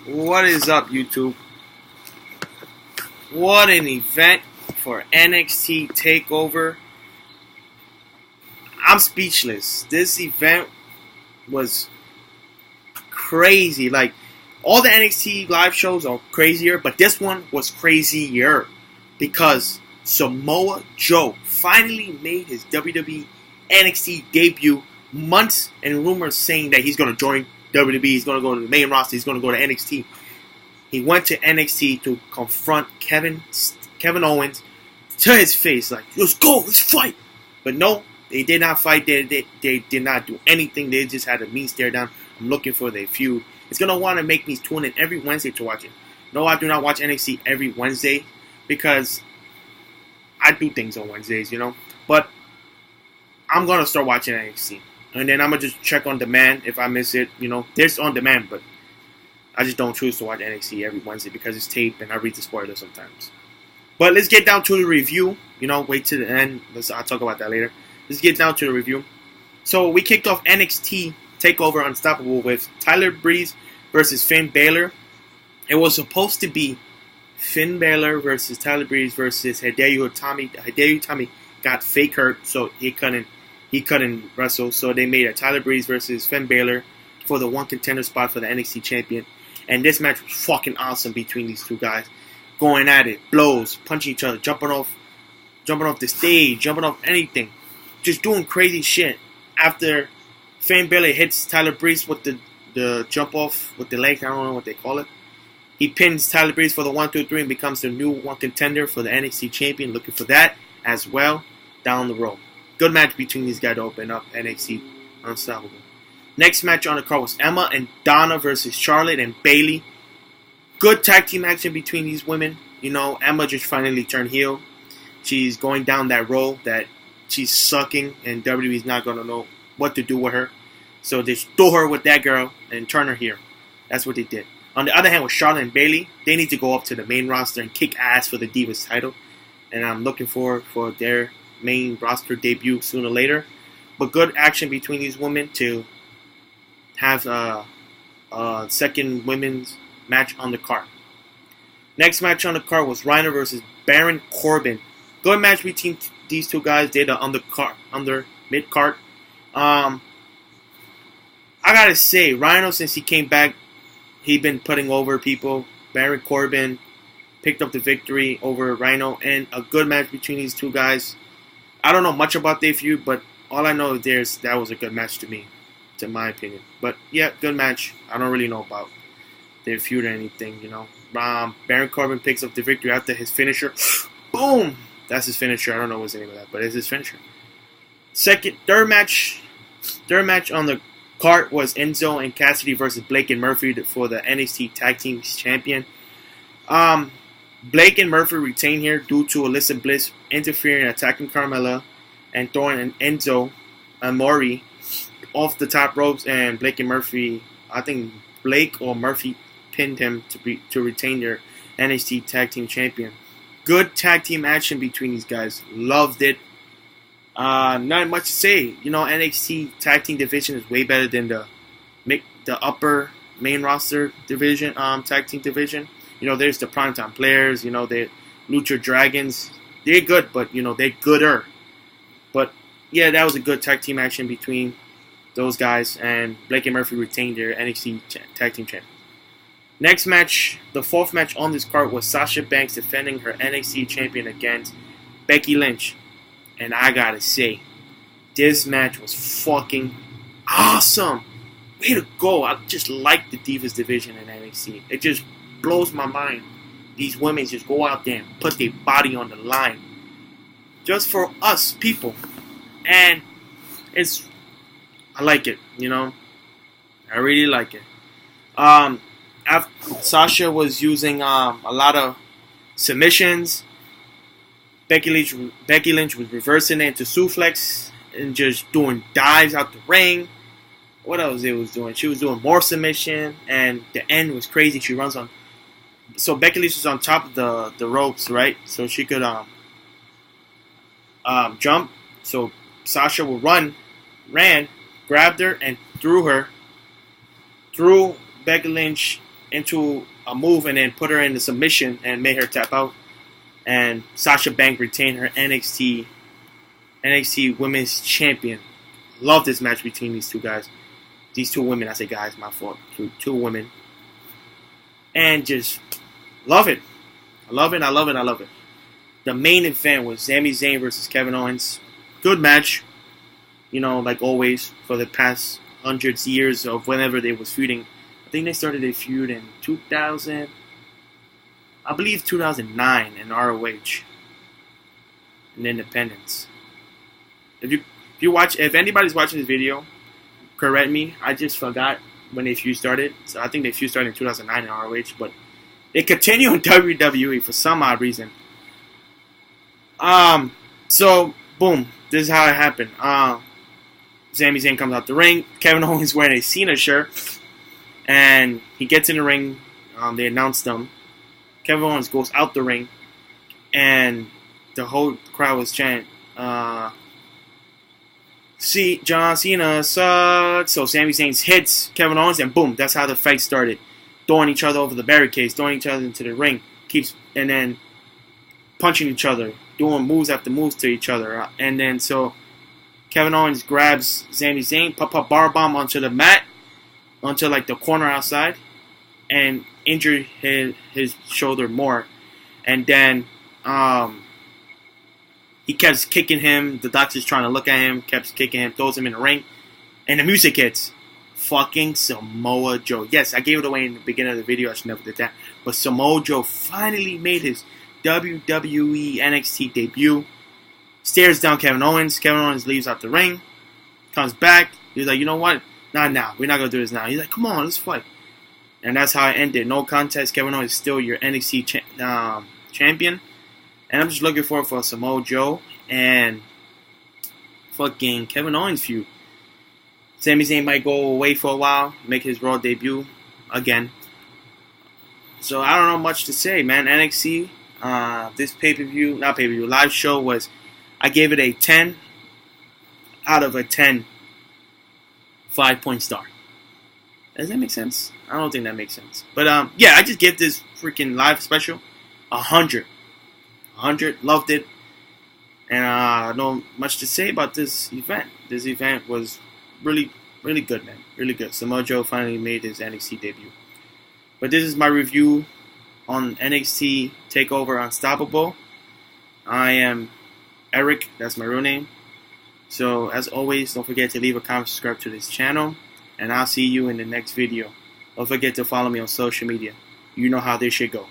What is up, YouTube? What an event for NXT TakeOver. I'm speechless. This event was crazy. Like, all the NXT live shows are crazier, but this one was crazier because Samoa Joe finally made his WWE NXT debut. Months and rumors saying that he's going to join WWE, he's going to go to the main roster, he's going to go to NXT. He went to NXT to confront Kevin Owens to his face, like, let's go, let's fight. But no, they did not fight. They did not do anything. They just had a mean stare down. I'm looking for their feud. It's going to want to make me tune in every Wednesday to watch it. No, I do not watch NXT every Wednesday because I do things on Wednesdays, But I'm going to start watching NXT. And then I'm going to just check on demand if I miss it. There's on demand, but I just don't choose to watch NXT every Wednesday because it's taped and I read the spoilers sometimes. But let's get down to the review. Wait to the end. I'll talk about that later. Let's get down to the review. So we kicked off NXT TakeOver Unstoppable with Tyler Breeze versus Finn Bálor. It was supposed to be Finn Bálor versus Tyler Breeze versus Hideo Itami. Hideo Itami got fake hurt, so he couldn't wrestle. So they made a Tyler Breeze versus Finn Bálor for the one contender spot for the NXT champion. And this match was fucking awesome between these two guys. Going at it, blows, punching each other, jumping off the stage, jumping off anything. Just doing crazy shit. After Finn Bálor hits Tyler Breeze with the jump off with the legs, I don't know what they call it. He pins Tyler Breeze for the 1-2-3 and becomes the new one contender for the NXT champion. Looking for that as well down the road. Good match between these guys to open up NXT Unstoppable. Next match on the card was Emma and Donna versus Charlotte and Bayley. Good tag team action between these women. Emma just finally turned heel. She's going down that road that she's sucking and WWE's not going to know what to do with her. So they stole her with that girl and turn her heel. That's what they did. On the other hand, with Charlotte and Bayley, they need to go up to the main roster and kick ass for the Divas title. And I'm looking forward for their main roster debut sooner or later. But good action between these women to have a second women's match on the card. Next match on the card was Rhyno versus Baron Corbin. Good match between these two guys. They're the mid card. I gotta say, Rhyno, since he came back, he been putting over people. Baron Corbin picked up the victory over Rhyno, and a good match between these two guys. I don't know much about their feud, but all I know is that was a good match to me, to my opinion. But yeah, good match. I don't really know about their feud or anything, Baron Corbin picks up the victory after his finisher. Boom! That's his finisher. I don't know what's the name of that, but it's his finisher. Third match on the card was Enzo and Cassady versus Blake and Murphy for the NXT Tag Team Champion. Blake and Murphy retain here due to Alyssa Bliss interfering and attacking Carmella and throwing an Enzo Amore off the top ropes, and Blake and Murphy, I think Blake or Murphy pinned him to retain their NXT Tag Team Champion. Good tag team action between these guys. Loved it. Not much to say. NXT Tag Team division is way better than the upper main roster division, tag team division. There's the primetime players. The Lucha Dragons. They're good, but they're gooder. But yeah, that was a good tag team action between those guys, and Blake and Murphy retained their NXT Tag Team Champion. Next match, the fourth match on this card was Sasha Banks defending her NXT Champion against Becky Lynch. And I gotta say, this match was fucking awesome. Way to go. I just like the Divas division in NXT. It just blows my mind. These women just go out there and put their body on the line. Just for us people. And I like it, I really like it. Sasha was using a lot of submissions. Becky Lynch was reversing it into suplex and just doing dives out the ring. What else it was doing? She was doing more submission, and the end was crazy. She runs on. So Becky Lynch was on top of the ropes, right? So she could jump. So Sasha ran, grabbed her, and threw Becky Lynch into a move and then put her in the submission and made her tap out. And Sasha Banks retained her NXT Women's Champion. Love this match between these two guys. These two women, I say guys, my fault. Two women. And just love it. I love it. The main event was Sami Zayn versus Kevin Owens. Good match. You know, like always, for the past hundreds of years of whenever they was feuding. I think they started a feud in 2000, I believe 2009 in ROH. In Independence. If anybody's watching this video, correct me. I just forgot when they feud started. So I think they feud started in 2009 in ROH, but they continue in WWE for some odd reason. So boom, this is how it happened. Sami Zayn comes out the ring. Kevin Owens wearing a Cena shirt, and he gets in the ring. They announced him. Kevin Owens goes out the ring, and the whole crowd was chanting, "See, John Cena sucks." So Sami Zayn hits Kevin Owens, and boom, that's how the fight started. Throwing each other over the barricades, throwing each other into the ring, and then punching each other, doing moves after moves to each other, and then so Kevin Owens grabs Sami Zayn, pop bar bomb onto the mat, onto like the corner outside, and injured his shoulder more, and then he kept kicking him. The doctor's trying to look at him, kept kicking him, throws him in the ring, and the music hits. Fucking Samoa Joe. Yes, I gave it away in the beginning of the video. I should never did that. But Samoa Joe finally made his WWE-NXT debut. Stares down Kevin Owens. Kevin Owens leaves out the ring. Comes back. He's like, you know what? Not now. We're not going to do this now. He's like, come on, let's fight. And that's how it ended. No contest. Kevin Owens is still your NXT champion. And I'm just looking forward for Samoa Joe and fucking Kevin Owens feud. Sami Zayn might go away for a while, make his Raw debut again. So I don't know much to say, man. NXT, this live show was, I gave it a 10 out of a 10 5-point star. Does that make sense? I don't think that makes sense. But yeah, I just give this freaking live special 100. 100, loved it. And I don't much to say about this event. This event was really, really good, man. Really good. Samoa Joe finally made his NXT debut. But this is my review on NXT TakeOver Unstoppable. I am Eric. That's my real name. So, as always, don't forget to leave a comment, subscribe to this channel. And I'll see you in the next video. Don't forget to follow me on social media. You know how this should go.